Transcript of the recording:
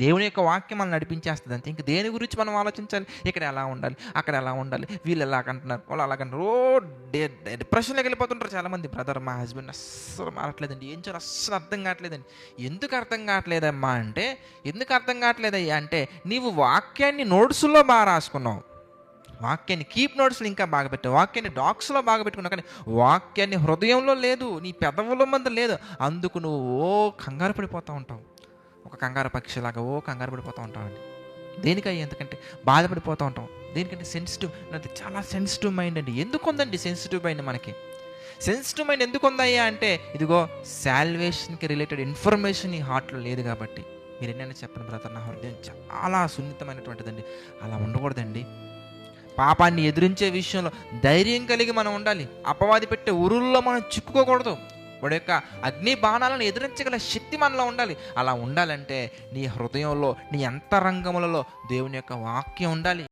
దేవుని యొక్క వాక్యం మనల్ని నడిపించేస్తుంది అంతే. ఇంక దేని గురించి మనం ఆలోచించాలి? ఇక్కడ ఎలా ఉండాలి, అక్కడ ఎలా ఉండాలి, వీళ్ళు ఎలాగంటున్నారు, వాళ్ళు అలాగంటారు. డిప్రెషన్లోకి వెళ్ళిపోతుంటారు చాలామంది. బ్రదర్, మా హస్బెండ్ అస్సలు మారట్లేదండి, ఏం చేయాలి అస్సలు అర్థం కావట్లేదండి. ఎందుకు అర్థం కావట్లేదమ్మా అంటే, ఎందుకు అర్థం కావట్లేదయ్యా అంటే, నీవు వాక్యాన్ని నోట్స్లో బాగా రాసుకున్నావు, వాక్యాన్ని కీప్ నోట్స్లో ఇంకా బాగా పెట్టావు, వాక్యాన్ని డాక్స్లో బాగా పెట్టుకున్నావు, కానీ వాక్యాన్ని హృదయంలో లేదు, నీ పెదవుల మందు లేదు. అందుకు నువ్వు కంగారు పడిపోతూ ఉంటావు, ఒక కంగారు పక్షిలాగా కంగారు పడిపోతూ ఉంటామండి. దేనికయ్యా? ఎందుకంటే బాధపడిపోతూ ఉంటాం. దేనికంటే సెన్సిటివ్, నాది చాలా సెన్సిటివ్ మైండ్ అండి. ఎందుకు ఉందండి సెన్సిటివ్ మైండ్ మనకి? సెన్సిటివ్ మైండ్ ఎందుకు ఉందయ్యా అంటే, ఇదిగో సాల్వేషన్కి రిలేటెడ్ ఇన్ఫర్మేషన్ ఈ హార్ట్లో లేదు కాబట్టి. మీరు ఎన్నైనా చెప్పండి బ్రదర్, నా హృదయం చాలా సున్నితమైనటువంటిదండి. అలా ఉండకూడదండి. పాపాన్ని ఎదిరించే విషయంలో ధైర్యం కలిగి మనం ఉండాలి. అపవాది పెట్టే ఉరుల్లో మనం చిక్కుకోకూడదు. వాడి యొక్క అగ్ని బాణాలను ఎదిరించగల శక్తి మనలో ఉండాలి. అలా ఉండాలంటే నీ హృదయంలో, నీ అంతరంగములలో దేవుని యొక్క వాక్యం ఉండాలి.